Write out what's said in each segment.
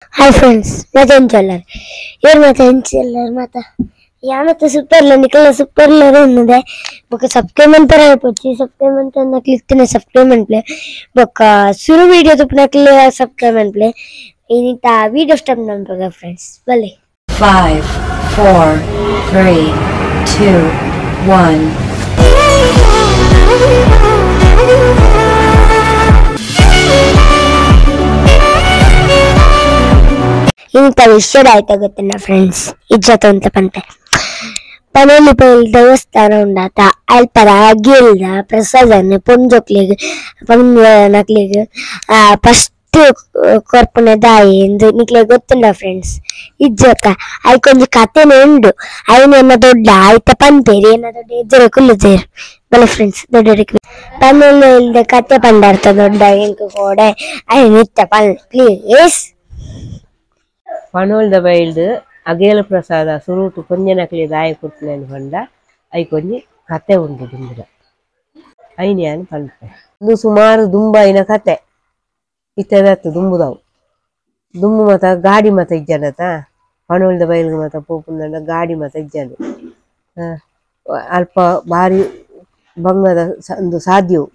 hi friends मत चलर यार मत चलर मत यामत సూపర్ లో నికల సూపర్ లో ఉన్నదే ఒక సబ్స్క్రైబ్ पर వచ్చి సబ్స్క్రైబ్ అన్న క్లిక్ తిన సబ్స్క్రైబ్ ప్లే ఒక సురు వీడియో తుపనకలే సబ్స్క్రైబ్ ప్లే ఇనిట వీడియో స్టార్ట్ నంపగా ఫ్రెండ్స్ భలే 5 4 3 2 1 इंत विषय आयता गोत्तुन्ना फ्रेंड्स इज्जत अंत पंते पनेली पेल देवस्थान उंडाता अल्परा गिल्दा प्रसादन पुंजोक्लेग पंगनक्लेग फस्ट कोर्पने दाई ಎಂದು ನಿಕ್ಲೆ ಗೊತ್ತುಂಡ ಫ್ರೆಂಡ್ಸ್ ಇಜ್ಜತ ಐ ಕೊಂಜಿ ಕತೆನೆ ಉಂಡು ಐನೆನ್ನ ದೊಡ್ಡ ಐತ ಪಂಪೇರಿ ಎನ್ನ ದೊಡ್ಡ ಎಜ್ಜರ ಕುಲ್ಲುಜೇರು ಬಲೆ ಫ್ರೆಂಡ್ಸ್ ದೊಡ್ಡರಿಗೆ ಪನ್ನೆಲ್ಲ ಇಲ್ದ ಕತೆ ಪಂಡಾರ್ತ ದೊಡ್ಡ ಎಂಕು ಕೋಡೆ ಐ ನಿತ್ಯ ಪಲ್ ಪ್ಲೀಸ್ पनोल दबैल्द अगेल प्रसाद सुरूटु कोंजनकले दाय कुर्तनेन पंड आई कोंजि कते उंडु दुंबुद ऐनि यान पन्पे इंदु सुमारु दुंबैन कते इत्तदत्तु दुंबुदವು दुंबु मत गाडी मत इज्जनत पनोल दबैल्ग मत पोपुंदंड गाडी मत इज्जनु अल्प बारी बंगद ಒಂದು ಸಾಧ್ಯವು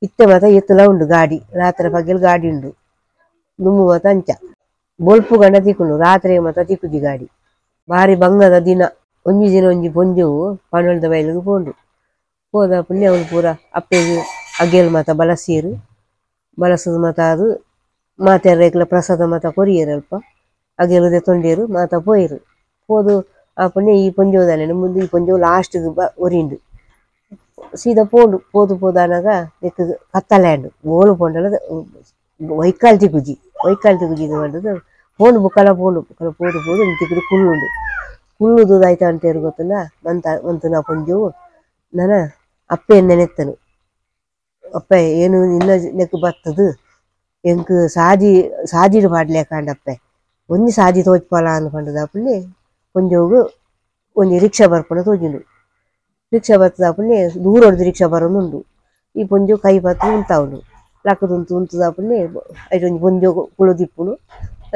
ಇತ್ತೆ ಮತ ಎತ್ತಲ ಉಂಡು ಗಾಡಿ ರಾತ್ರಿ ಪಗಲ್ ಗಾಡಿ ಉಂಡು दुंबु मत अंच बोल्पु गंड तिकुनु रात्रि मत तिकुदी गाड़ी बारी बंगद दिन ಒಂಜಿ ದಿನ ಒಂಜಿ ಪೊಂಜವು ಪನೋಲ್ ದಬೈಲ್ಗ್ ಪೋಂಡು ಹೋದ ಪುಣ್ಯ ಅವನು ಪೂರ ಅಪ್ಪೆಗೆ ಅಗೇಲ್ ಮತ ಬಲಸೀರು ಬಲಸದ ಮತ ಅದು ಮಾತೆರ್ರೆಕ್ಲ ಪ್ರಸಾದ ಮತ ಕೊರಿಯರು ಅಲ್ಪ ಅಗೇಲುದೆ ತೊಂಡೇರು ಮಾತ ಪೋಯಿರು ಹೋದು ಆ ಪುಣ್ಯ ಈ ಪೊಂಜೋದನೆ ಮುಂದೆ ಈ ಪೊಂಜವು ಲಾಸ್ಟ್ ಒರಿಂಡು ಸೀದಾ ಪೋಂಡು ಪೋದು ಪೋದಾನಾಗ ನೆಕ್ ಕತ್ತಲ್ಯಾಂಡು ಗೋಲು ಪೊಂಡಲ ವೈಕಾಲ್ ತಿಗುಜಿ ಇದು ಮಾಡಿದ್ರೆ ಪೋಂಡು ಬುಕ್ಕಲ ಪೋಂಡು ಬುಕ್ಕಲ ಪೋದು ಇಂತಿಗುಡು ಕುಳ್ಳುಂಡು ಕುಳ್ಳುದು ಆಯ್ತಾ ಅಂತ ಗೊತ್ತಲ್ಲ ಮಂತು ನಾ ಪೊಂಜವು ನನ್ನ ಅಪ್ಪೆ ನೆನೆತ್ತನು ಅಪ್ಪೆ ಏನು ಇನ್ನ ನೆಕ್ ಬತ್ತದು ಎಂಕ್ ಸಾಜಿಡು ಪಾಡ್ಲೆ ಕಾಂಡಪ್ಪೆ ಒಂಜಿ ಸಾಜಿ ತೋಜ್ಪಾಲ ಅನ್ಕೊಂಡದ ಅಪ್ಪಣ್ಣೆ ಪೊಂಜವು ಒಂಜಿ ರಿಕ್ಷಾ ಬರ್ಪಣ ತೋಜಿಂಡು ರಿಕ್ಷಾ ಬರ್ತದ ಅಪ್ಪಣ್ಣೆ ದೂರ ಹೊಡೆದು ರಿಕ್ಷಾ ಬರೋನುಂಡು ಈ ಪೊಂಜವು ಕೈ ಬತ್ತು ಉಂತಾವುಂಡು ಲಕ್ಕದುಂತು ಉಂತುದಾಪುನೆ ಐಟೊಂಜಿ ಪೊಂಜೋ ಕುಳು ತಿಪ್ಪುನು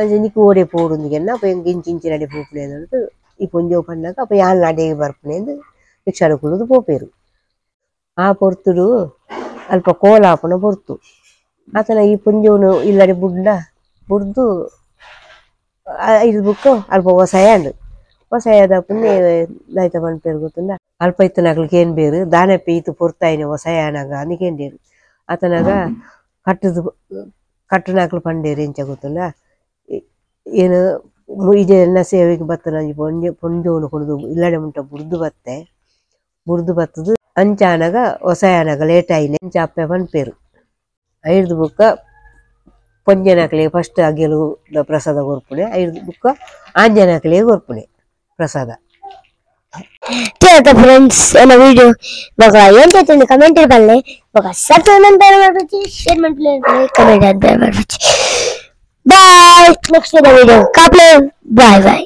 ಅಂಚೆ ನಿಕ್ಕು ಓಡೆ ಪೋಡುಂದಿಗೆನ್ನ ಅಪ್ಪ ಇಂಚಿ ನಡೆ ಪೋಪುನೆ ಅಂತ ಈ ಪೊಂಜೋ ಪಣ್ಣಾಗ ಅಪ್ಪ ಯಾನ್ ನಡೆಗೆ ಬರ್ಪುನೆ ಎಂದು ರಿಕ್ಷಾಡು ಕುಳುದು ಪೋಪೇರು ಆ ಪೊರ್ತುಡು ಅಲ್ಪ ಕೋಲಾಪನ ಪೊರ್ತು ಆತನ ಈ ಪೊಂಜೋನು ಇಲ್ಲಡೆ ಬುಡ್ದು ಐದು ಬುಕ್ಕು ಅಲ್ಪ ಹೊಸಯಾದ ಪುಣ್ಯ ದಾಯ್ತ ಪನ್ಪೇರು ಗೊತ್ತುಂಡ ಅಲ್ಪ ಇತ್ತನಾಗ್ಲಿಕ್ಕೆ ಏನ್ ಬೇರು ದಾನಪ್ಪೆ ಈತು ಪೊರ್ತಾಯಿನ ಹೊಸಯಾನಾಗ ಅನಿಕೇಂಡೇರು ಆತನಾಗ ಕಟ್ಟನಾಕ್ಲು ಪಂಡೇರು ಎಂಚ ಗೊತ್ತುಂಡ ಏನು ಇದೆಲ್ಲ ಸೇವೆಗೆ ಬತ್ತನ ಪೊಂಜೋನು ಕೊಡುದು ಇಲ್ಲಡೆ ಮುಂಟ ಬುರ್ದು ಬತ್ತದು ಅಂಚಾನಾಗ ಹೊಸಯಾನಾಗ ಲೇಟ್ ಆಯ್ನೆ ಅಂಚ ಅಪ್ಪೆ ಪನ್ಪೇರು ಐದು ಬುಕ್ಕ ಪೊಂಜನಕ್ಲೆ ಫಸ್ಟ್ ಅಗೆಲು ಪ್ರಸಾದ ಕೊರ್ಪುಣೆ ಐದು ಬುಕ್ಕ ಆಂಜನಕ್ಲೆ ಕೊರ್ಪುಣೆ ಪ್ರಸಾದ फ्रेंड्स एना वीडियो बगा ಏನ್ ಹೇಳ್ತೀನಿ ಕಮೆಂಟ್ ಅಲ್ಲಿ ಬಗ ಸಬ್ಸ್ಕ್ರೈಬ್ ಮಾಡಬೇಕು ಶೇರ್ ಮಾಡಬೇಕು ಕಮೆಂಟ್ ಮಾಡಬೇಕು by next video Kaple by